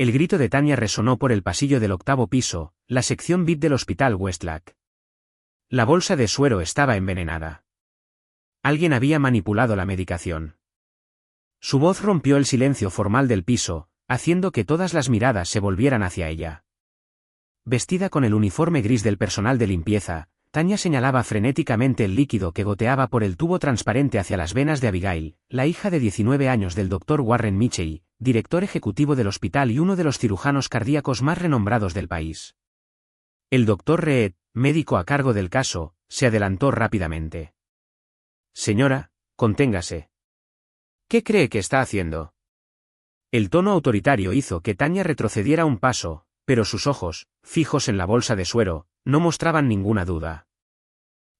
El grito de Tanya resonó por el pasillo del 8º piso, la sección VIP del Hospital Westlack. La bolsa de suero estaba envenenada. Alguien había manipulado la medicación. Su voz rompió el silencio formal del piso, haciendo que todas las miradas se volvieran hacia ella. Vestida con el uniforme gris del personal de limpieza, Tanya señalaba frenéticamente el líquido que goteaba por el tubo transparente hacia las venas de Abigail, la hija de 19 años del Dr. Warren Mitchell, director ejecutivo del hospital y uno de los cirujanos cardíacos más renombrados del país. El Dr. Reed, médico a cargo del caso, se adelantó rápidamente. Señora, conténgase. ¿Qué cree que está haciendo? El tono autoritario hizo que Tanya retrocediera un paso, pero sus ojos, fijos en la bolsa de suero, no mostraban ninguna duda.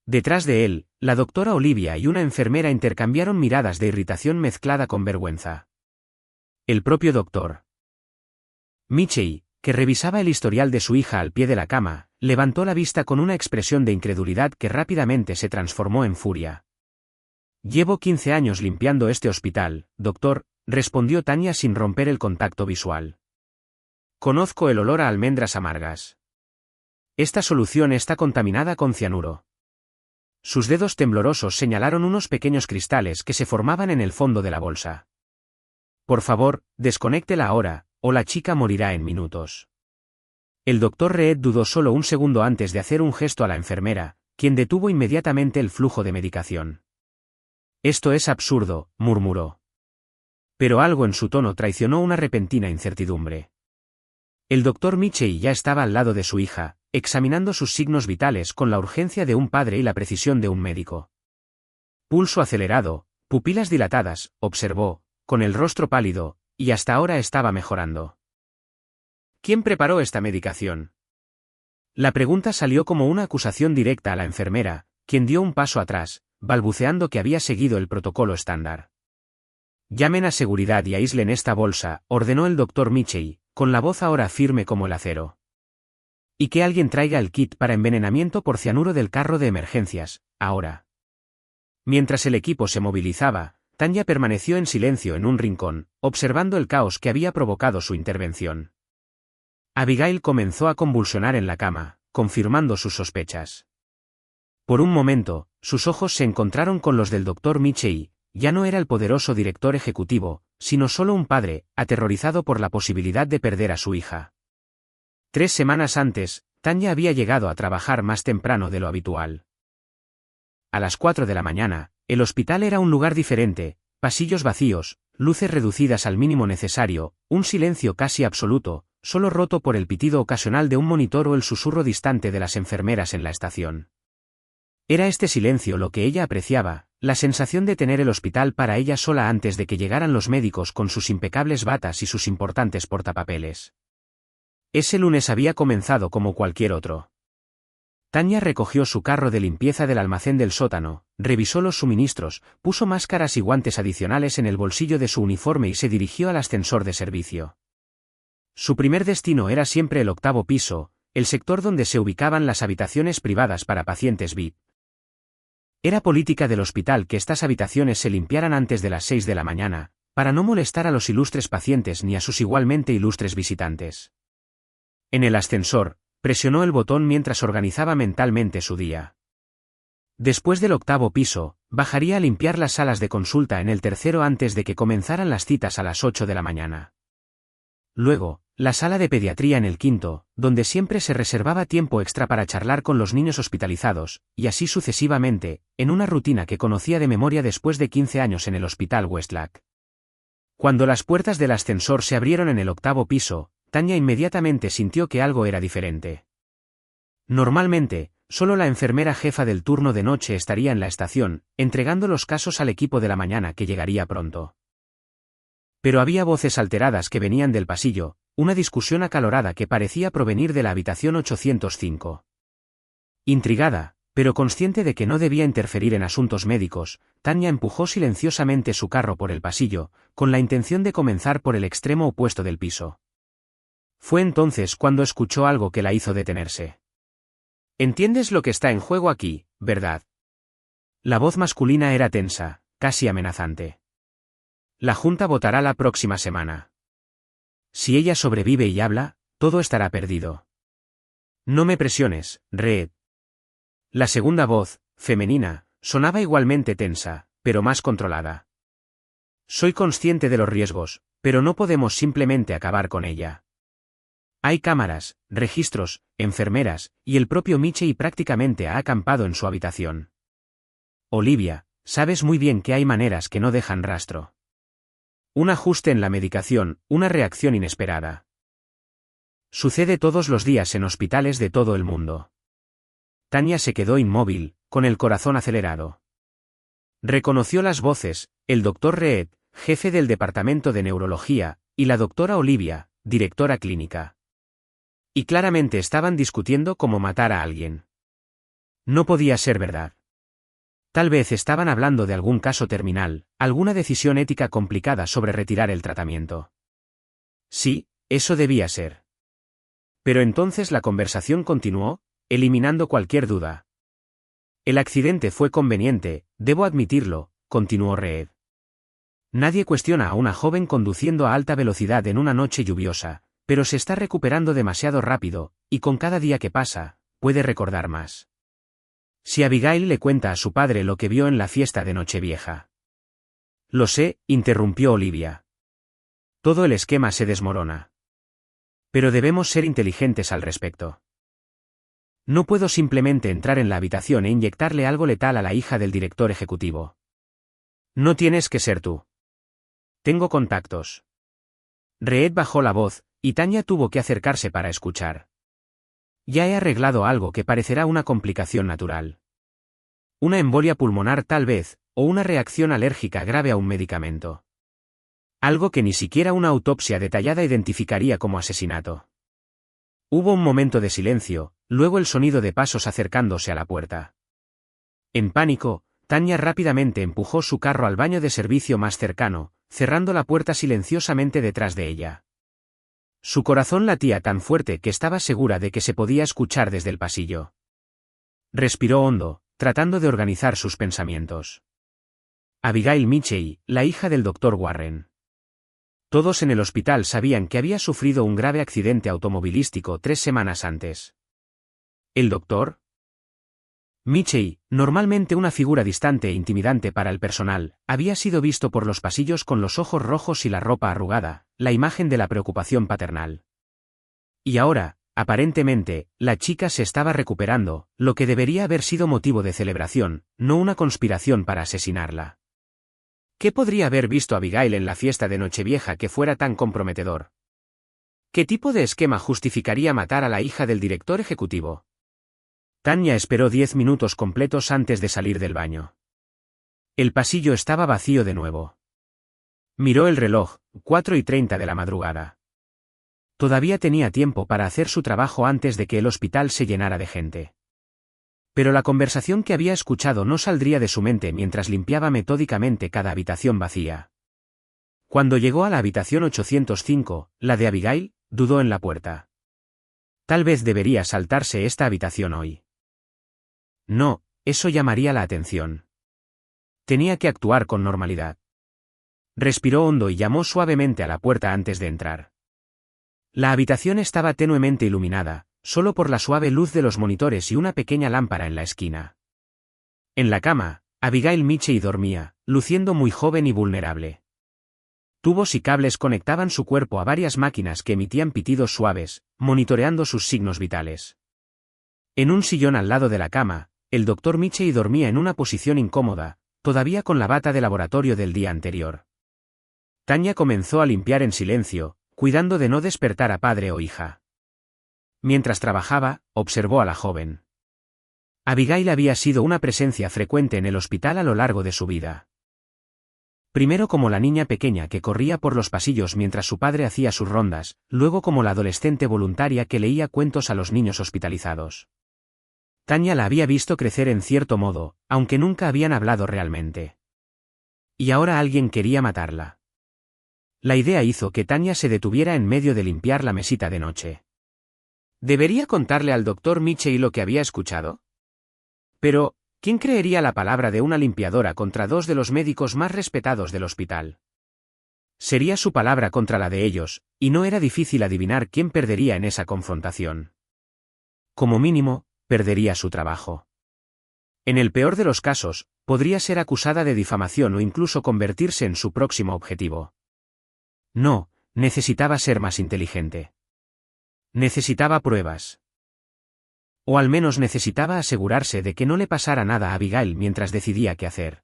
Detrás de él, la doctora Olivia y una enfermera intercambiaron miradas de irritación mezclada con vergüenza. El propio doctor Mitchell, que revisaba el historial de su hija al pie de la cama, levantó la vista con una expresión de incredulidad que rápidamente se transformó en furia. Llevo 15 años limpiando este hospital, doctor, respondió Tanya sin romper el contacto visual. Conozco el olor a almendras amargas. Esta solución está contaminada con cianuro. Sus dedos temblorosos señalaron unos pequeños cristales que se formaban en el fondo de la bolsa. Por favor, desconéctela ahora, o la chica morirá en minutos. El Dr. Reed dudó solo un segundo antes de hacer un gesto a la enfermera, quien detuvo inmediatamente el flujo de medicación. Esto es absurdo, murmuró. Pero algo en su tono traicionó una repentina incertidumbre. El Dr. Mitchell ya estaba al lado de su hija, examinando sus signos vitales con la urgencia de un padre y la precisión de un médico. Pulso acelerado, pupilas dilatadas, observó, con el rostro pálido, y hasta ahora estaba mejorando. ¿Quién preparó esta medicación? La pregunta salió como una acusación directa a la enfermera, quien dio un paso atrás, balbuceando que había seguido el protocolo estándar. Llamen a seguridad y aíslen esta bolsa, ordenó el Dr. Mitchell, con la voz ahora firme como el acero. Y que alguien traiga el kit para envenenamiento por cianuro del carro de emergencias, ahora. Mientras el equipo se movilizaba, Tanya permaneció en silencio en un rincón, observando el caos que había provocado su intervención. Abigail comenzó a convulsionar en la cama, confirmando sus sospechas. Por un momento, sus ojos se encontraron con los del Dr. Mitchell. Ya no era el poderoso director ejecutivo, sino solo un padre, aterrorizado por la posibilidad de perder a su hija. 3 semanas antes, Tanya había llegado a trabajar más temprano de lo habitual. A las 4 de la mañana, el hospital era un lugar diferente, pasillos vacíos, luces reducidas al mínimo necesario, un silencio casi absoluto, solo roto por el pitido ocasional de un monitor o el susurro distante de las enfermeras en la estación. Era este silencio lo que ella apreciaba, la sensación de tener el hospital para ella sola antes de que llegaran los médicos con sus impecables batas y sus importantes portapapeles. Ese lunes había comenzado como cualquier otro. Tanya recogió su carro de limpieza del almacén del sótano, revisó los suministros, puso máscaras y guantes adicionales en el bolsillo de su uniforme y se dirigió al ascensor de servicio. Su primer destino era siempre el 8º piso, el sector donde se ubicaban las habitaciones privadas para pacientes VIP. Era política del hospital que estas habitaciones se limpiaran antes de las 6 de la mañana, para no molestar a los ilustres pacientes ni a sus igualmente ilustres visitantes. En el ascensor, presionó el botón mientras organizaba mentalmente su día. Después del 8º piso, bajaría a limpiar las salas de consulta en el 3º antes de que comenzaran las citas a las 8 de la mañana. Luego, la sala de pediatría en el 5º, donde siempre se reservaba tiempo extra para charlar con los niños hospitalizados, y así sucesivamente, en una rutina que conocía de memoria después de 15 años en el Hospital Westlack. Cuando las puertas del ascensor se abrieron en el 8º piso, Tanya inmediatamente sintió que algo era diferente. Normalmente, solo la enfermera jefa del turno de noche estaría en la estación, entregando los casos al equipo de la mañana que llegaría pronto. Pero había voces alteradas que venían del pasillo, una discusión acalorada que parecía provenir de la habitación 805. Intrigada, pero consciente de que no debía interferir en asuntos médicos, Tanya empujó silenciosamente su carro por el pasillo, con la intención de comenzar por el extremo opuesto del piso. Fue entonces cuando escuchó algo que la hizo detenerse. «Entiendes lo que está en juego aquí, ¿verdad?» La voz masculina era tensa, casi amenazante. «La Junta votará la próxima semana. Si ella sobrevive y habla, todo estará perdido. No me presiones, Reed. La segunda voz, femenina, sonaba igualmente tensa, pero más controlada. Soy consciente de los riesgos, pero no podemos simplemente acabar con ella. Hay cámaras, registros, enfermeras, y el propio Michie prácticamente ha acampado en su habitación. Olivia, sabes muy bien que hay maneras que no dejan rastro. Un ajuste en la medicación, una reacción inesperada. Sucede todos los días en hospitales de todo el mundo. Tanya se quedó inmóvil, con el corazón acelerado. Reconoció las voces, el doctor Reed, jefe del departamento de neurología, y la doctora Olivia, directora clínica. Y claramente estaban discutiendo cómo matar a alguien. No podía ser verdad. Tal vez estaban hablando de algún caso terminal, alguna decisión ética complicada sobre retirar el tratamiento. Sí, eso debía ser. Pero entonces la conversación continuó, eliminando cualquier duda. El accidente fue conveniente, debo admitirlo, continuó Reed. Nadie cuestiona a una joven conduciendo a alta velocidad en una noche lluviosa, pero se está recuperando demasiado rápido, y con cada día que pasa, puede recordar más. Si Abigail le cuenta a su padre lo que vio en la fiesta de Nochevieja. Lo sé, interrumpió Olivia. Todo el esquema se desmorona. Pero debemos ser inteligentes al respecto. No puedo simplemente entrar en la habitación e inyectarle algo letal a la hija del director ejecutivo. No tienes que ser tú. Tengo contactos. Reed bajó la voz, y Tanya tuvo que acercarse para escuchar. Ya he arreglado algo que parecerá una complicación natural. Una embolia pulmonar tal vez, o una reacción alérgica grave a un medicamento. Algo que ni siquiera una autopsia detallada identificaría como asesinato. Hubo un momento de silencio, luego el sonido de pasos acercándose a la puerta. En pánico, Tanya rápidamente empujó su carro al baño de servicio más cercano, cerrando la puerta silenciosamente detrás de ella. Su corazón latía tan fuerte que estaba segura de que se podía escuchar desde el pasillo. Respiró hondo, tratando de organizar sus pensamientos. Abigail Michie, la hija del Dr. Warren. Todos en el hospital sabían que había sufrido un grave accidente automovilístico 3 semanas antes. ¿El doctor? Michie, normalmente una figura distante e intimidante para el personal, había sido visto por los pasillos con los ojos rojos y la ropa arrugada, la imagen de la preocupación paternal. Y ahora, aparentemente, la chica se estaba recuperando, lo que debería haber sido motivo de celebración, no una conspiración para asesinarla. ¿Qué podría haber visto Abigail en la fiesta de Nochevieja que fuera tan comprometedor? ¿Qué tipo de esquema justificaría matar a la hija del director ejecutivo? Tanya esperó 10 minutos completos antes de salir del baño. El pasillo estaba vacío de nuevo. Miró el reloj, 4:30 de la madrugada. Todavía tenía tiempo para hacer su trabajo antes de que el hospital se llenara de gente. Pero la conversación que había escuchado no saldría de su mente mientras limpiaba metódicamente cada habitación vacía. Cuando llegó a la habitación 805, la de Abigail, dudó en la puerta. Tal vez debería saltarse esta habitación hoy. No, eso llamaría la atención. Tenía que actuar con normalidad. Respiró hondo y llamó suavemente a la puerta antes de entrar. La habitación estaba tenuemente iluminada, solo por la suave luz de los monitores y una pequeña lámpara en la esquina. En la cama, Abigail Michie dormía, luciendo muy joven y vulnerable. Tubos y cables conectaban su cuerpo a varias máquinas que emitían pitidos suaves, monitoreando sus signos vitales. En un sillón al lado de la cama, el Dr. Michie dormía en una posición incómoda, todavía con la bata de laboratorio del día anterior. Tanya comenzó a limpiar en silencio, cuidando de no despertar a padre o hija. Mientras trabajaba, observó a la joven. Abigail había sido una presencia frecuente en el hospital a lo largo de su vida. Primero como la niña pequeña que corría por los pasillos mientras su padre hacía sus rondas, luego como la adolescente voluntaria que leía cuentos a los niños hospitalizados. Tanya la había visto crecer en cierto modo, aunque nunca habían hablado realmente. Y ahora alguien quería matarla. La idea hizo que Tanya se detuviera en medio de limpiar la mesita de noche. ¿Debería contarle al Dr. Michie lo que había escuchado? Pero, ¿quién creería la palabra de una limpiadora contra dos de los médicos más respetados del hospital? Sería su palabra contra la de ellos, y no era difícil adivinar quién perdería en esa confrontación. Como mínimo, perdería su trabajo. En el peor de los casos, podría ser acusada de difamación o incluso convertirse en su próximo objetivo. No, necesitaba ser más inteligente. Necesitaba pruebas. O al menos necesitaba asegurarse de que no le pasara nada a Abigail mientras decidía qué hacer.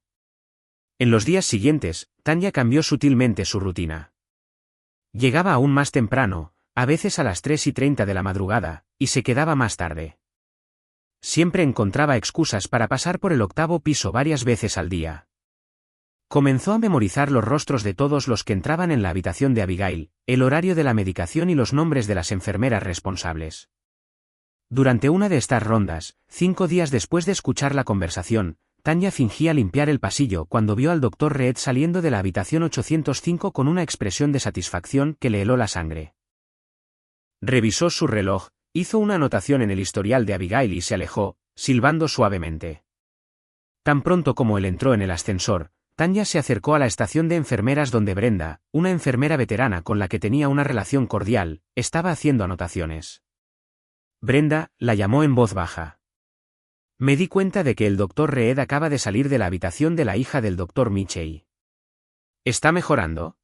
En los días siguientes, Tanya cambió sutilmente su rutina. Llegaba aún más temprano, a veces a las 3:30 de la madrugada, y se quedaba más tarde. Siempre encontraba excusas para pasar por el 8º piso varias veces al día. Comenzó a memorizar los rostros de todos los que entraban en la habitación de Abigail, el horario de la medicación y los nombres de las enfermeras responsables. Durante una de estas rondas, 5 días después de escuchar la conversación, Tanya fingía limpiar el pasillo cuando vio al Dr. Reed saliendo de la habitación 805 con una expresión de satisfacción que le heló la sangre. Revisó su reloj, hizo una anotación en el historial de Abigail y se alejó, silbando suavemente. Tan pronto como él entró en el ascensor, Tanya se acercó a la estación de enfermeras donde Brenda, una enfermera veterana con la que tenía una relación cordial, estaba haciendo anotaciones. Brenda la llamó en voz baja. Me di cuenta de que el Dr. Reed acaba de salir de la habitación de la hija del Dr. Mitchell. ¿Está mejorando?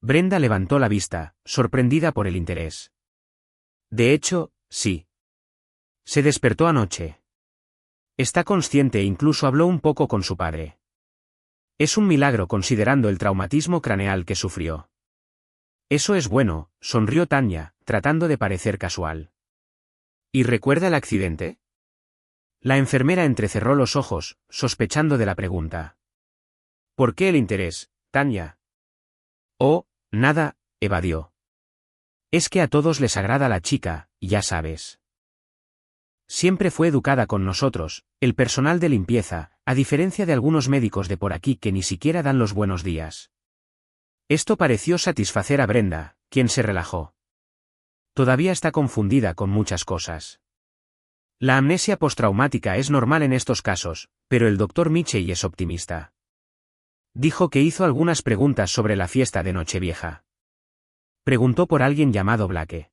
Brenda levantó la vista, sorprendida por el interés. De hecho, sí. Se despertó anoche. Está consciente e incluso habló un poco con su padre. Es un milagro considerando el traumatismo craneal que sufrió. Eso es bueno, sonrió Tanya, tratando de parecer casual. ¿Y recuerda el accidente? La enfermera entrecerró los ojos, sospechando de la pregunta. ¿Por qué el interés, Tanya? Oh, nada, evadió. Es que a todos les agrada la chica, ya sabes. Siempre fue educada con nosotros, el personal de limpieza, a diferencia de algunos médicos de por aquí que ni siquiera dan los buenos días. Esto pareció satisfacer a Brenda, quien se relajó. Todavía está confundida con muchas cosas. La amnesia postraumática es normal en estos casos, pero el Dr. Mitchell es optimista. Dijo que hizo algunas preguntas sobre la fiesta de Nochevieja. Preguntó por alguien llamado Blake.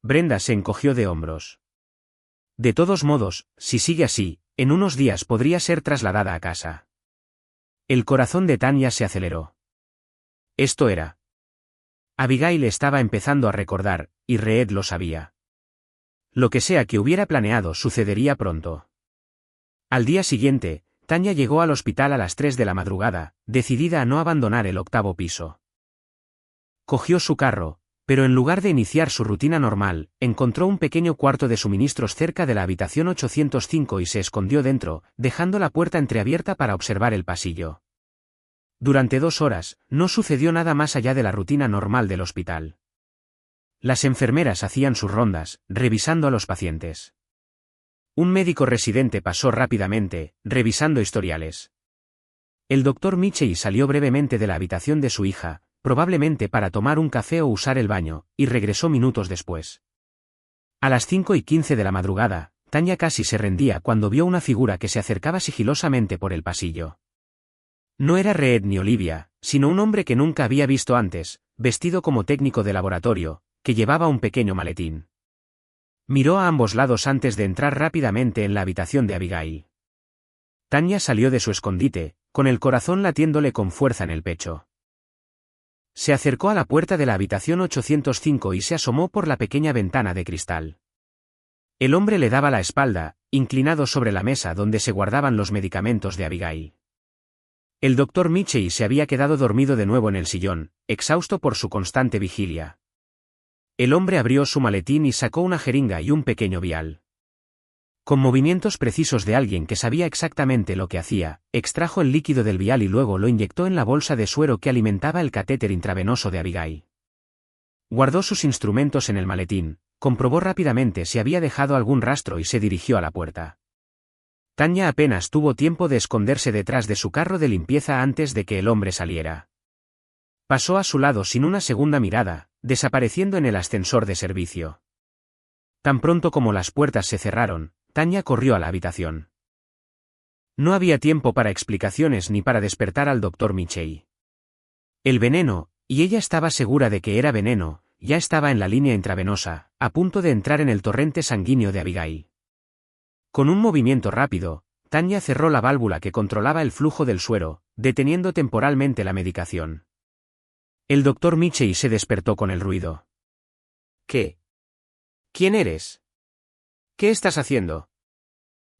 Brenda se encogió de hombros. De todos modos, si sigue así, en unos días podría ser trasladada a casa. El corazón de Tanya se aceleró. Esto era. Abigail estaba empezando a recordar, y Reed lo sabía. Lo que sea que hubiera planeado sucedería pronto. Al día siguiente, Tanya llegó al hospital a las 3 de la madrugada, decidida a no abandonar el 8º piso. Cogió su carro, pero en lugar de iniciar su rutina normal, encontró un pequeño cuarto de suministros cerca de la habitación 805 y se escondió dentro, dejando la puerta entreabierta para observar el pasillo. Durante 2 horas, no sucedió nada más allá de la rutina normal del hospital. Las enfermeras hacían sus rondas, revisando a los pacientes. Un médico residente pasó rápidamente, revisando historiales. El Dr. Mitchell salió brevemente de la habitación de su hija, probablemente para tomar un café o usar el baño, y regresó minutos después. A las 5:15 de la madrugada, Tanya casi se rendía cuando vio una figura que se acercaba sigilosamente por el pasillo. No era Reed ni Olivia, sino un hombre que nunca había visto antes, vestido como técnico de laboratorio, que llevaba un pequeño maletín. Miró a ambos lados antes de entrar rápidamente en la habitación de Abigail. Tanya salió de su escondite, con el corazón latiéndole con fuerza en el pecho. Se acercó a la puerta de la habitación 805 y se asomó por la pequeña ventana de cristal. El hombre le daba la espalda, inclinado sobre la mesa donde se guardaban los medicamentos de Abigail. El Dr. Mitchell se había quedado dormido de nuevo en el sillón, exhausto por su constante vigilia. El hombre abrió su maletín y sacó una jeringa y un pequeño vial. Con movimientos precisos de alguien que sabía exactamente lo que hacía, extrajo el líquido del vial y luego lo inyectó en la bolsa de suero que alimentaba el catéter intravenoso de Abigail. Guardó sus instrumentos en el maletín, comprobó rápidamente si había dejado algún rastro y se dirigió a la puerta. Tanya apenas tuvo tiempo de esconderse detrás de su carro de limpieza antes de que el hombre saliera. Pasó a su lado sin una segunda mirada, desapareciendo en el ascensor de servicio. Tan pronto como las puertas se cerraron, Tanya corrió a la habitación. No había tiempo para explicaciones ni para despertar al Dr. Mitchell. El veneno, y ella estaba segura de que era veneno, ya estaba en la línea intravenosa, a punto de entrar en el torrente sanguíneo de Abigail. Con un movimiento rápido, Tanya cerró la válvula que controlaba el flujo del suero, deteniendo temporalmente la medicación. El doctor Mitchell se despertó con el ruido. ¿Qué? ¿Quién eres? ¿Qué estás haciendo?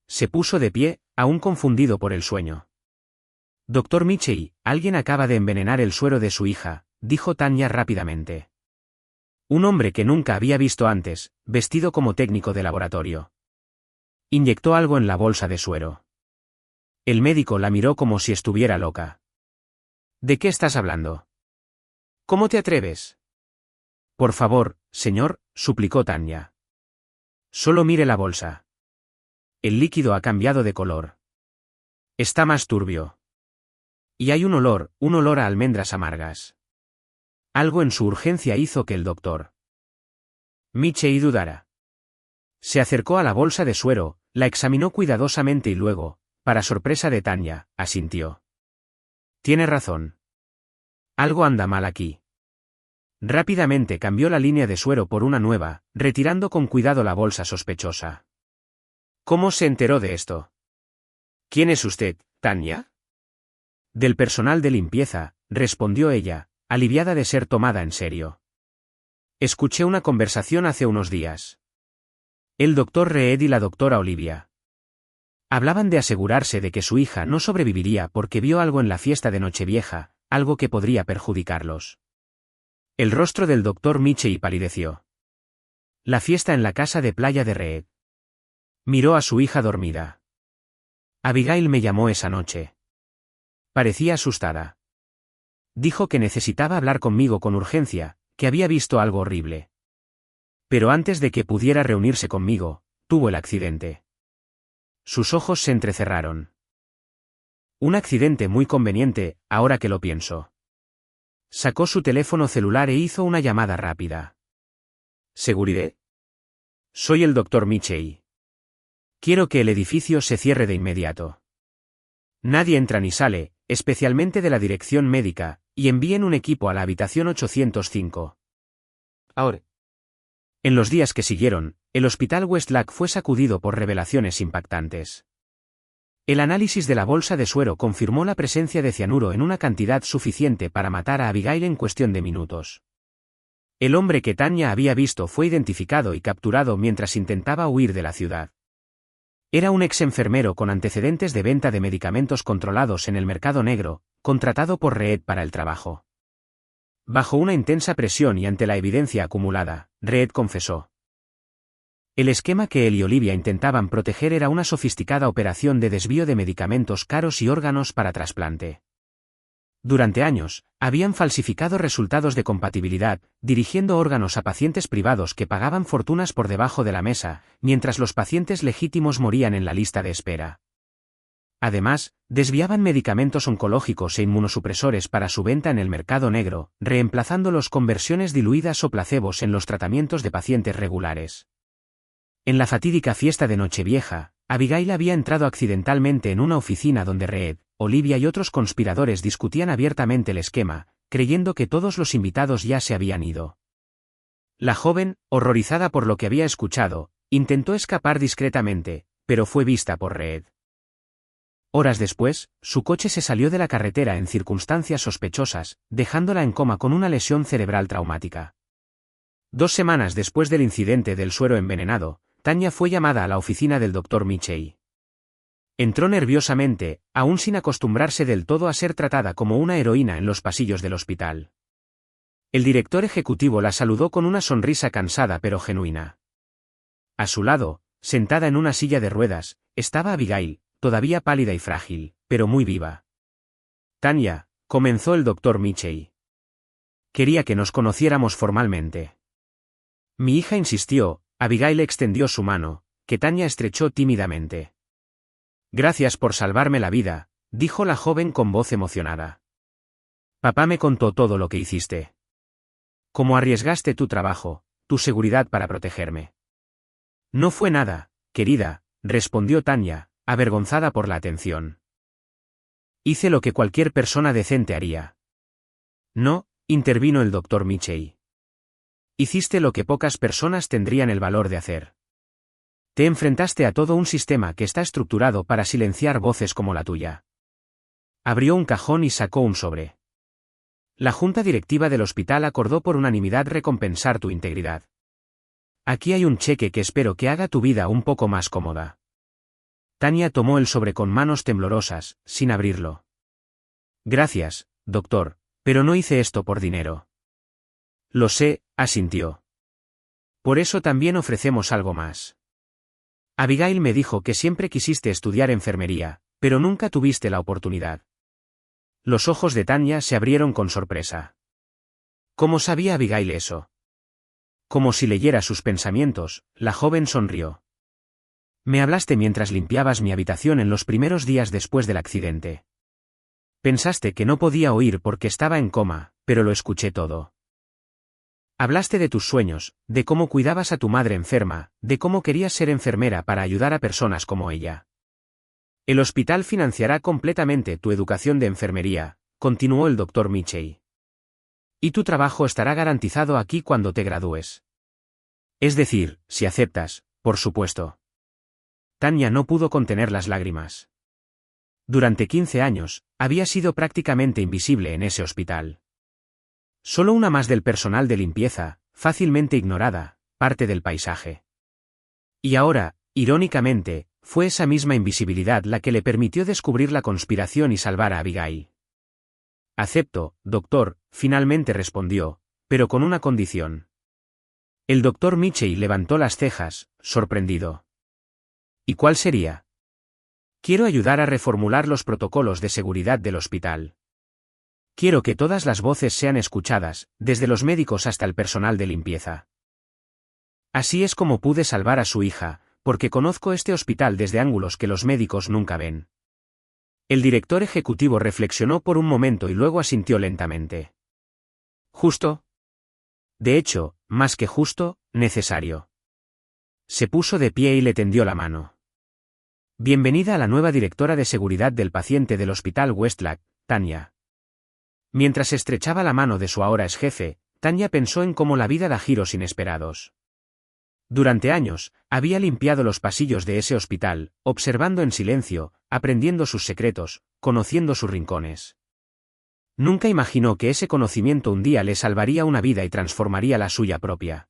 Se puso de pie, aún confundido por el sueño. Doctor Mitchell, alguien acaba de envenenar el suero de su hija, dijo Tanya rápidamente. Un hombre que nunca había visto antes, vestido como técnico de laboratorio. Inyectó algo en la bolsa de suero. El médico la miró como si estuviera loca. ¿De qué estás hablando? ¿Cómo te atreves? Por favor, señor, suplicó Tanya. Solo mire la bolsa. El líquido ha cambiado de color. Está más turbio. Y hay un olor a almendras amargas. Algo en su urgencia hizo que el doctor Mitchell dudara. Se acercó a la bolsa de suero, la examinó cuidadosamente y luego, para sorpresa de Tanya, asintió. Tiene razón. Algo anda mal aquí. Rápidamente cambió la línea de suero por una nueva, retirando con cuidado la bolsa sospechosa. ¿Cómo se enteró de esto? ¿Quién es usted, Tanya? Del personal de limpieza, respondió ella, aliviada de ser tomada en serio. Escuché una conversación hace unos días. El doctor Reed y la doctora Olivia. Hablaban de asegurarse de que su hija no sobreviviría porque vio algo en la fiesta de Nochevieja, algo que podría perjudicarlos. El rostro del doctor Mitchell palideció. La fiesta en la casa de playa de Reed. Miró a su hija dormida. Abigail me llamó esa noche. Parecía asustada. Dijo que necesitaba hablar conmigo con urgencia, que había visto algo horrible. Pero antes de que pudiera reunirse conmigo, tuvo el accidente. Sus ojos se entrecerraron. Un accidente muy conveniente, ahora que lo pienso. Sacó su teléfono celular e hizo una llamada rápida. ¿Seguridad? Soy el doctor Mitchell. Quiero que el edificio se cierre de inmediato. Nadie entra ni sale, especialmente de la dirección médica, y envíen un equipo a la habitación 805. Ahora. En los días que siguieron, el Hospital Westlack fue sacudido por revelaciones impactantes. El análisis de la bolsa de suero confirmó la presencia de cianuro en una cantidad suficiente para matar a Abigail en cuestión de minutos. El hombre que Tanya había visto fue identificado y capturado mientras intentaba huir de la ciudad. Era un ex enfermero con antecedentes de venta de medicamentos controlados en el mercado negro, contratado por Reed para el trabajo. Bajo una intensa presión y ante la evidencia acumulada, Reed confesó. El esquema que él y Olivia intentaban proteger era una sofisticada operación de desvío de medicamentos caros y órganos para trasplante. Durante años, habían falsificado resultados de compatibilidad, dirigiendo órganos a pacientes privados que pagaban fortunas por debajo de la mesa, mientras los pacientes legítimos morían en la lista de espera. Además, desviaban medicamentos oncológicos e inmunosupresores para su venta en el mercado negro, reemplazándolos con versiones diluidas o placebos en los tratamientos de pacientes regulares. En la fatídica fiesta de Nochevieja, Abigail había entrado accidentalmente en una oficina donde Reed, Olivia y otros conspiradores discutían abiertamente el esquema, creyendo que todos los invitados ya se habían ido. La joven, horrorizada por lo que había escuchado, intentó escapar discretamente, pero fue vista por Reed. Horas después, su coche se salió de la carretera en circunstancias sospechosas, dejándola en coma con una lesión cerebral traumática. 2 semanas después del incidente del suero envenenado, Tanya fue llamada a la oficina del doctor Mitchell. Entró nerviosamente, aún sin acostumbrarse del todo a ser tratada como una heroína en los pasillos del hospital. El director ejecutivo la saludó con una sonrisa cansada pero genuina. A su lado, sentada en una silla de ruedas, estaba Abigail, todavía pálida y frágil, pero muy viva. Tanya, comenzó el doctor Mitchell. Quería que nos conociéramos formalmente. Mi hija insistió, Abigail extendió su mano, que Tanya estrechó tímidamente. Gracias por salvarme la vida, dijo la joven con voz emocionada. Papá me contó todo lo que hiciste. Cómo arriesgaste tu trabajo, tu seguridad para protegerme. No fue nada, querida, respondió Tanya, avergonzada por la atención. Hice lo que cualquier persona decente haría. No, intervino el doctor Mitchell. Hiciste lo que pocas personas tendrían el valor de hacer. Te enfrentaste a todo un sistema que está estructurado para silenciar voces como la tuya. Abrió un cajón y sacó un sobre. La junta directiva del hospital acordó por unanimidad recompensar tu integridad. Aquí hay un cheque que espero que haga tu vida un poco más cómoda. Tanya tomó el sobre con manos temblorosas, sin abrirlo. Gracias, doctor, pero no hice esto por dinero. Lo sé, asintió. Por eso también ofrecemos algo más. Abigail me dijo que siempre quisiste estudiar enfermería, pero nunca tuviste la oportunidad. Los ojos de Tanya se abrieron con sorpresa. ¿Cómo sabía Abigail eso? Como si leyera sus pensamientos, la joven sonrió. Me hablaste mientras limpiabas mi habitación en los primeros días después del accidente. Pensaste que no podía oír porque estaba en coma, pero lo escuché todo. Hablaste de tus sueños, de cómo cuidabas a tu madre enferma, de cómo querías ser enfermera para ayudar a personas como ella. El hospital financiará completamente tu educación de enfermería, continuó el doctor Mitchell. Y tu trabajo estará garantizado aquí cuando te gradúes. Es decir, si aceptas, por supuesto. Tanya no pudo contener las lágrimas. Durante 15 años, había sido prácticamente invisible en ese hospital. Solo una más del personal de limpieza, fácilmente ignorada, parte del paisaje. Y ahora, irónicamente, fue esa misma invisibilidad la que le permitió descubrir la conspiración y salvar a Abigail. Acepto, doctor, finalmente respondió, pero con una condición. El doctor Mitchell levantó las cejas, sorprendido. ¿Y cuál sería? Quiero ayudar a reformular los protocolos de seguridad del hospital. Quiero que todas las voces sean escuchadas, desde los médicos hasta el personal de limpieza. Así es como pude salvar a su hija, porque conozco este hospital desde ángulos que los médicos nunca ven. El director ejecutivo reflexionó por un momento y luego asintió lentamente. ¿Justo? De hecho, más que justo, necesario. Se puso de pie y le tendió la mano. Bienvenida a la nueva directora de seguridad del paciente del Hospital Westlack, Tanya. Mientras estrechaba la mano de su ahora ex jefe, Tanya pensó en cómo la vida da giros inesperados. Durante años, había limpiado los pasillos de ese hospital, observando en silencio, aprendiendo sus secretos, conociendo sus rincones. Nunca imaginó que ese conocimiento un día le salvaría una vida y transformaría la suya propia.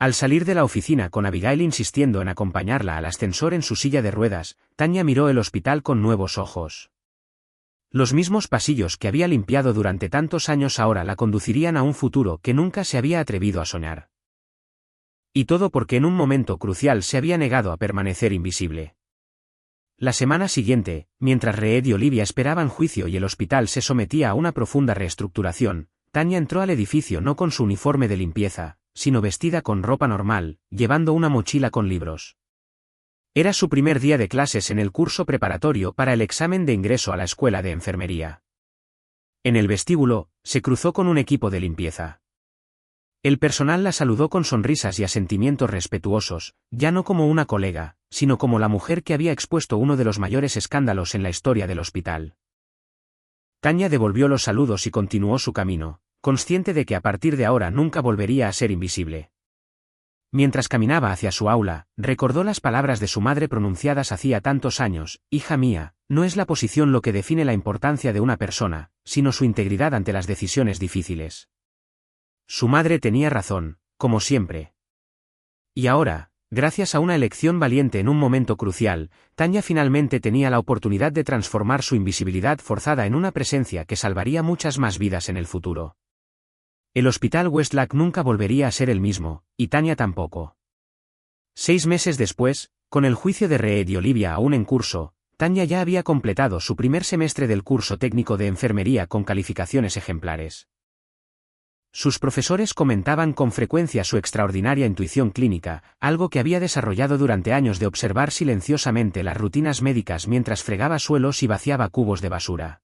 Al salir de la oficina con Abigail insistiendo en acompañarla al ascensor en su silla de ruedas, Tanya miró el hospital con nuevos ojos. Los mismos pasillos que había limpiado durante tantos años ahora la conducirían a un futuro que nunca se había atrevido a soñar. Y todo porque en un momento crucial se había negado a permanecer invisible. La semana siguiente, mientras Reed y Olivia esperaban juicio y el hospital se sometía a una profunda reestructuración, Tanya entró al edificio no con su uniforme de limpieza, sino vestida con ropa normal, llevando una mochila con libros. Era su primer día de clases en el curso preparatorio para el examen de ingreso a la escuela de enfermería. En el vestíbulo, se cruzó con un equipo de limpieza. El personal la saludó con sonrisas y asentimientos respetuosos, ya no como una colega, sino como la mujer que había expuesto uno de los mayores escándalos en la historia del hospital. Tanya devolvió los saludos y continuó su camino, consciente de que a partir de ahora nunca volvería a ser invisible. Mientras caminaba hacia su aula, recordó las palabras de su madre pronunciadas hacía tantos años: hija mía, no es la posición lo que define la importancia de una persona, sino su integridad ante las decisiones difíciles. Su madre tenía razón, como siempre. Y ahora, gracias a una elección valiente en un momento crucial, Tanya finalmente tenía la oportunidad de transformar su invisibilidad forzada en una presencia que salvaría muchas más vidas en el futuro. El Hospital Westlack nunca volvería a ser el mismo, y Tanya tampoco. 6 meses después, con el juicio de Reed y Olivia aún en curso, Tanya ya había completado su primer semestre del curso técnico de enfermería con calificaciones ejemplares. Sus profesores comentaban con frecuencia su extraordinaria intuición clínica, algo que había desarrollado durante años de observar silenciosamente las rutinas médicas mientras fregaba suelos y vaciaba cubos de basura.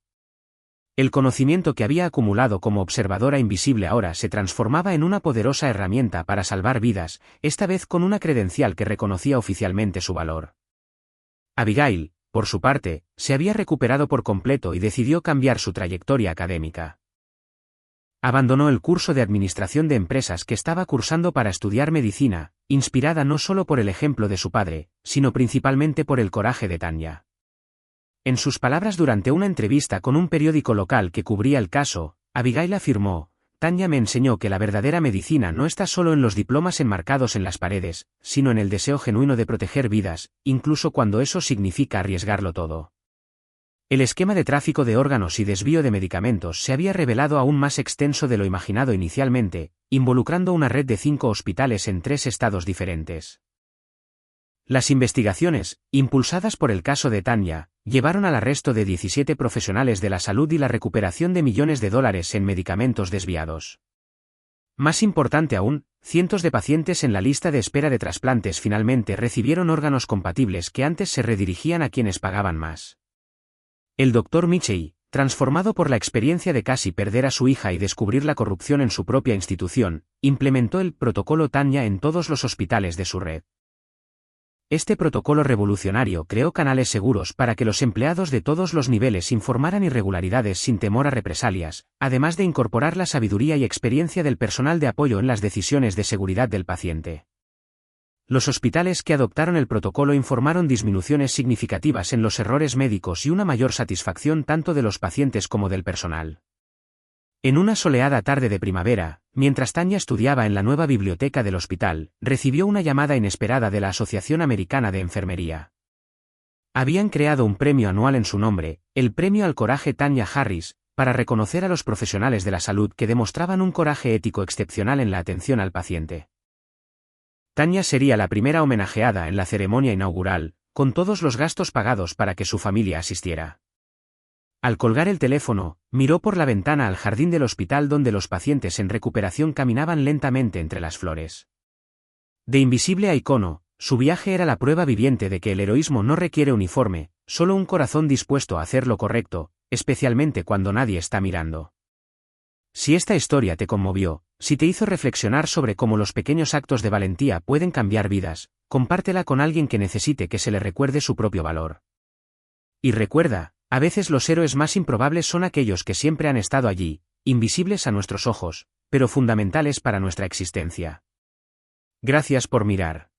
El conocimiento que había acumulado como observadora invisible ahora se transformaba en una poderosa herramienta para salvar vidas, esta vez con una credencial que reconocía oficialmente su valor. Abigail, por su parte, se había recuperado por completo y decidió cambiar su trayectoria académica. Abandonó el curso de administración de empresas que estaba cursando para estudiar medicina, inspirada no solo por el ejemplo de su padre, sino principalmente por el coraje de Tanya. En sus palabras durante una entrevista con un periódico local que cubría el caso, Abigail afirmó: Tanya me enseñó que la verdadera medicina no está solo en los diplomas enmarcados en las paredes, sino en el deseo genuino de proteger vidas, incluso cuando eso significa arriesgarlo todo. El esquema de tráfico de órganos y desvío de medicamentos se había revelado aún más extenso de lo imaginado inicialmente, involucrando una red de 5 hospitales en 3 estados diferentes. Las investigaciones, impulsadas por el caso de Tanya, llevaron al arresto de 17 profesionales de la salud y la recuperación de millones de dólares en medicamentos desviados. Más importante aún, cientos de pacientes en la lista de espera de trasplantes finalmente recibieron órganos compatibles que antes se redirigían a quienes pagaban más. El Dr. Michei, transformado por la experiencia de casi perder a su hija y descubrir la corrupción en su propia institución, implementó el protocolo Tanya en todos los hospitales de su red. Este protocolo revolucionario creó canales seguros para que los empleados de todos los niveles informaran irregularidades sin temor a represalias, además de incorporar la sabiduría y experiencia del personal de apoyo en las decisiones de seguridad del paciente. Los hospitales que adoptaron el protocolo informaron disminuciones significativas en los errores médicos y una mayor satisfacción tanto de los pacientes como del personal. En una soleada tarde de primavera, mientras Tanya estudiaba en la nueva biblioteca del hospital, recibió una llamada inesperada de la Asociación Americana de Enfermería. Habían creado un premio anual en su nombre, el Premio al Coraje Tanya Harris, para reconocer a los profesionales de la salud que demostraban un coraje ético excepcional en la atención al paciente. Tanya sería la primera homenajeada en la ceremonia inaugural, con todos los gastos pagados para que su familia asistiera. Al colgar el teléfono, miró por la ventana al jardín del hospital donde los pacientes en recuperación caminaban lentamente entre las flores. De invisible a icono, su viaje era la prueba viviente de que el heroísmo no requiere uniforme, solo un corazón dispuesto a hacer lo correcto, especialmente cuando nadie está mirando. Si esta historia te conmovió, si te hizo reflexionar sobre cómo los pequeños actos de valentía pueden cambiar vidas, compártela con alguien que necesite que se le recuerde su propio valor. Y recuerda, a veces los héroes más improbables son aquellos que siempre han estado allí, invisibles a nuestros ojos, pero fundamentales para nuestra existencia. Gracias por mirar.